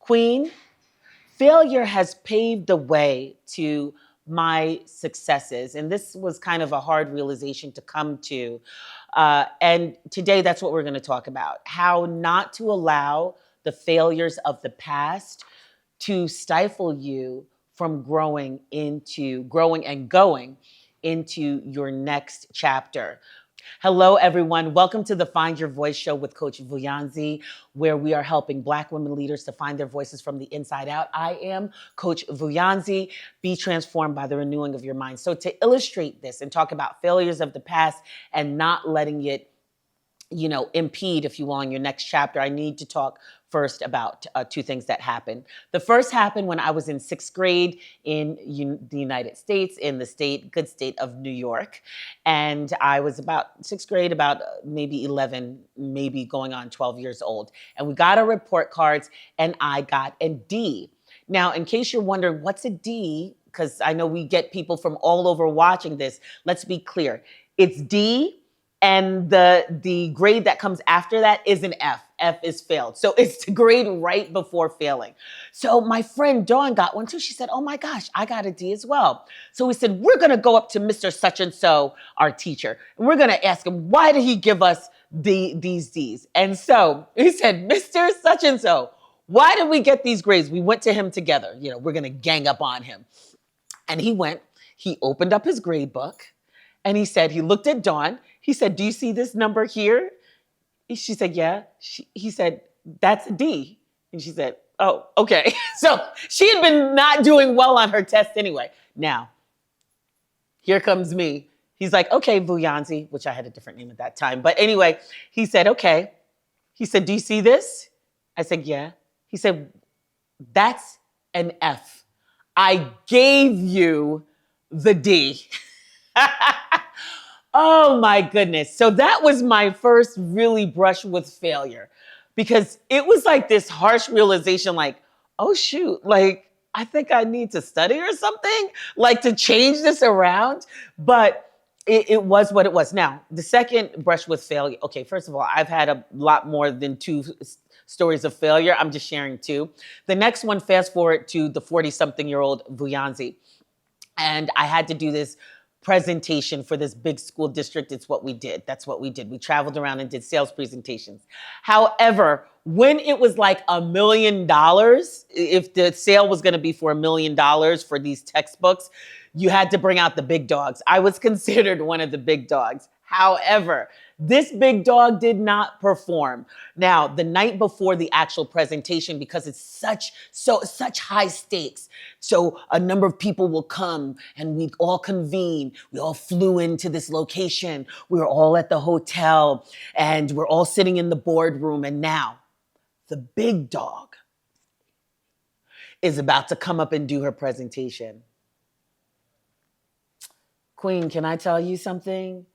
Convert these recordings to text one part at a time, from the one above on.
Queen, failure has paved the way to my successes. And this was kind of a hard realization to come to. And today, that's what we're going to talk about: how not to allow the failures of the past to stifle you from growing and going into your next chapter. Hello, everyone. Welcome to the Find Your Voice show with Coach Vuyanzi, where we are helping Black women leaders to find their voices from the inside out. I am Coach Vuyanzi. Be transformed by the renewing of your mind. So to illustrate this and talk about failures of the past and not letting it impede, if you will, on your next chapter, I need to talk first about two things that happened. The first happened when I was in sixth grade in the United States, in the good state of New York. And I was about sixth grade, about maybe 11, maybe going on 12 years old. And we got our report cards and I got a D. Now, in case you're wondering, what's a D? Because I know we get people from all over watching this. Let's be clear. It's D. And the grade that comes after that is an F. F is failed. So it's the grade right before failing. So my friend Dawn got one too. She said, oh my gosh, I got a D as well. So we said, we're going to go up to Mr. Such and so, our teacher, and we're going to ask him, why did he give us these Ds? And so he said, Mr. Such and so, why did we get these grades? We went to him together. We're going to gang up on him. And he opened up his grade book and he looked at Dawn. He said, do you see this number here? She said, yeah. He said, that's a D. And she said, oh, okay. So she had been not doing well on her test anyway. Now, here comes me. He's like, okay, Vuyanzi, which I had a different name at that time. But anyway, he said, okay. He said, do you see this? I said, yeah. He said, that's an F. I gave you the D. Oh my goodness. So that was my first really brush with failure, because it was like this harsh realization, like, oh shoot, like I think I need to study or something, like to change this around. But it was what it was. Now, the second brush with failure. Okay, first of all, I've had a lot more than two stories of failure. I'm just sharing two. The next one, fast forward to the 40-something-year-old Vuyanzi. And I had to do this presentation for this big school district. It's what we did. That's what we did. We traveled around and did sales presentations. However, when it was like $1 million, if the sale was going to be for $1 million for these textbooks, you had to bring out the big dogs. I was considered one of the big dogs. However, this big dog did not perform. Now, the night before the actual presentation, because it's such high stakes, so a number of people will come and we all convene. We all flew into this location. We were all at the hotel and we're all sitting in the boardroom. And now the big dog is about to come up and do her presentation. Queen, can I tell you something?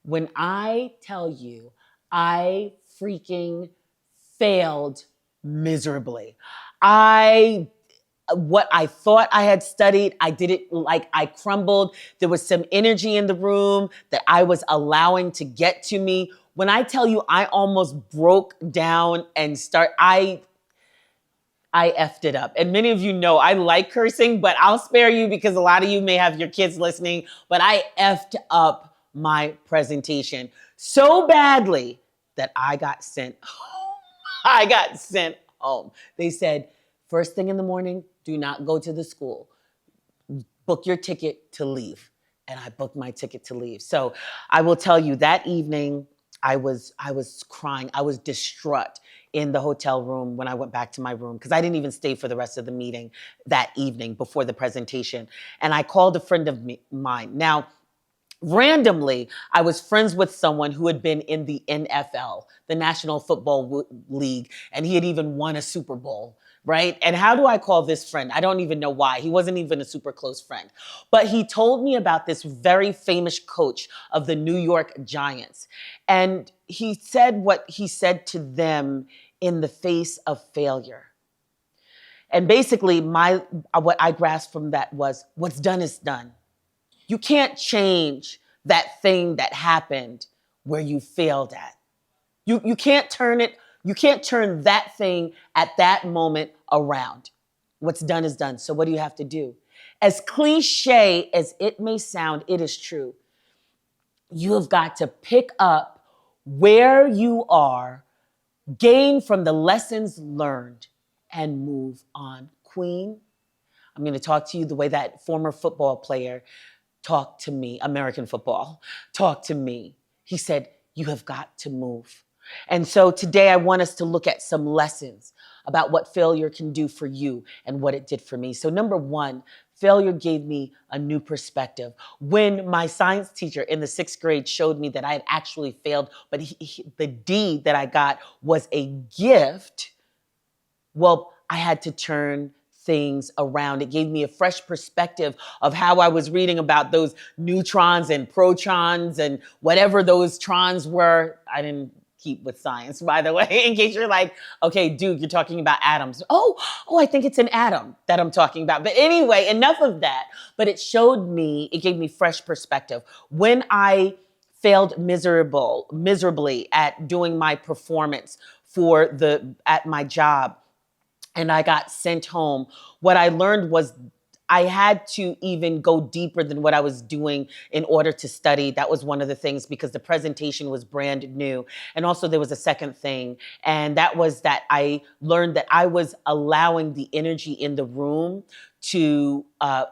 When I tell you I freaking failed miserably. What I thought I had studied, I did it like I crumbled. There was some energy in the room that I was allowing to get to me. When I tell you I almost broke down and I effed it up. And many of you know I like cursing, but I'll spare you because a lot of you may have your kids listening, but I effed up my presentation so badly that I got sent home. I got sent home. They said, first thing in the morning, do not go to the school. Book your ticket to leave. And I booked my ticket to leave. So I will tell you, that evening, I was crying. I was distraught in the hotel room when I went back to my room, because I didn't even stay for the rest of the meeting that evening before the presentation. And I called a friend of mine. Now, randomly, I was friends with someone who had been in the NFL, the National Football League, and he had even won a Super Bowl, right? And how do I call this friend? I don't even know why. He wasn't even a super close friend. But he told me about this very famous coach of the New York Giants. And he said what he said to them in the face of failure. And basically, what I grasped from that was, what's done is done. You can't change that thing that happened where you failed at. You can't turn it You can't turn that thing at that moment around. What's done is done. So what do you have to do? As cliche as it may sound, it is true. You have got to pick up where you are, gain from the lessons learned, and move on. Queen, I'm going to talk to you the way that former football player talked to me, American football, talked to me. He said, you have got to move. And so today I want us to look at some lessons about what failure can do for you and what it did for me. So number one, failure gave me a new perspective. When my science teacher in the 6th grade showed me that I had actually failed, but the D that I got was a gift, well, I had to turn things around. It gave me a fresh perspective of how I was reading about those neutrons and protons and whatever those trons were. I didn't keep with science, by the way, in case you're like, okay, Duke, you're talking about atoms. Oh, I think it's an atom that I'm talking about. But anyway, enough of that. But it gave me fresh perspective. When I failed miserably at doing my performance at my job, and I got sent home, what I learned was I had to even go deeper than what I was doing in order to study. That was one of the things, because the presentation was brand new. And also there was a second thing, and that was that I learned that I was allowing the energy in the room to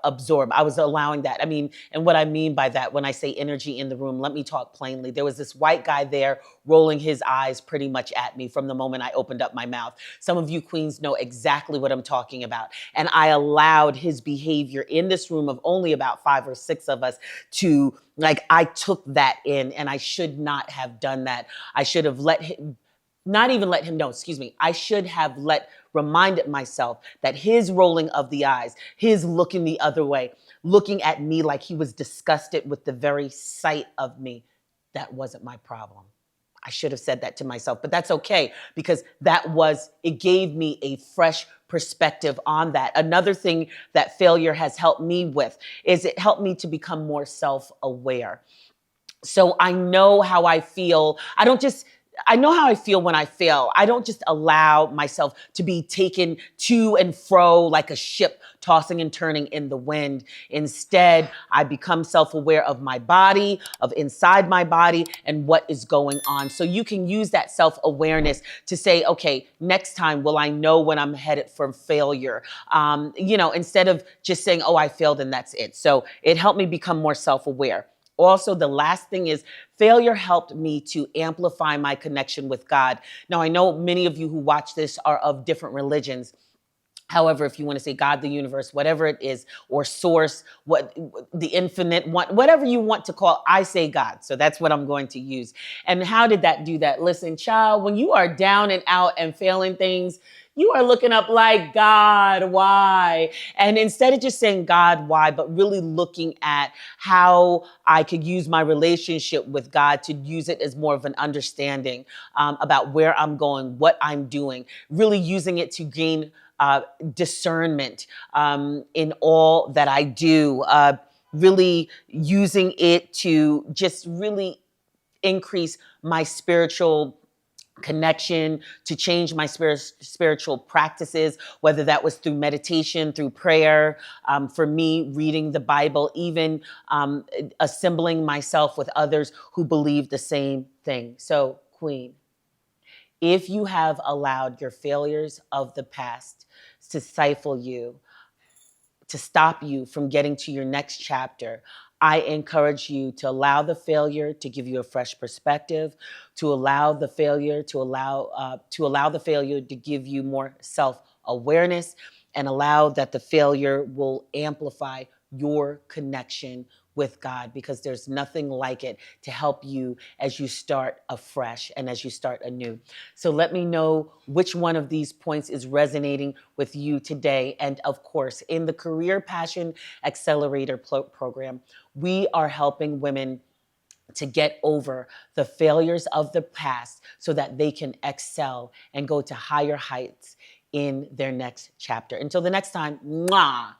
absorb. I was allowing that. I mean, and what I mean by that, when I say energy in the room, let me talk plainly. There was this white guy there rolling his eyes pretty much at me from the moment I opened up my mouth. Some of you queens know exactly what I'm talking about. And I allowed his behavior in this room of only about 5 or 6 of us to, like, I took that in, and I should not have done that. I should have not even let him know, excuse me. I should have reminded myself that his rolling of the eyes, his looking the other way, looking at me like he was disgusted with the very sight of me, that wasn't my problem. I should have said that to myself, but that's okay, because it gave me a fresh perspective on that. Another thing that failure has helped me with is it helped me to become more self-aware. So I know how I feel. I know how I feel when I fail. I don't just allow myself to be taken to and fro like a ship tossing and turning in the wind. Instead, I become self-aware of my body, of inside my body, and what is going on. So you can use that self-awareness to say, okay, next time will I know when I'm headed for failure? Instead of just saying, oh, I failed and that's it. So it helped me become more self-aware. Also, the last thing is failure helped me to amplify my connection with God. Now, I know many of you who watch this are of different religions. However, if you want to say God, the universe, whatever it is, or source, what the infinite, whatever you want to call, I say God. So that's what I'm going to use. And how did that do that? Listen, child, when you are down and out and failing things, you are looking up like, God, why? And instead of just saying, God, why, but really looking at how I could use my relationship with God to use it as more of an understanding about where I'm going, what I'm doing, really using it to gain discernment in all that I do, really using it to just really increase my spiritual connection, to change my spiritual practices, whether that was through meditation, through prayer, for me, reading the Bible, even assembling myself with others who believe the same thing. So, Queen, if you have allowed your failures of the past to stifle you, to stop you from getting to your next chapter, I encourage you to allow the failure to give you a fresh perspective, to allow the failure to give you more self-awareness, and allow that the failure will amplify your connection with God, because there's nothing like it to help you as you start afresh and as you start anew. So let me know which one of these points is resonating with you today. And of course, in the Career Passion Accelerator Program, we are helping women to get over the failures of the past so that they can excel and go to higher heights in their next chapter. Until the next time, mwah.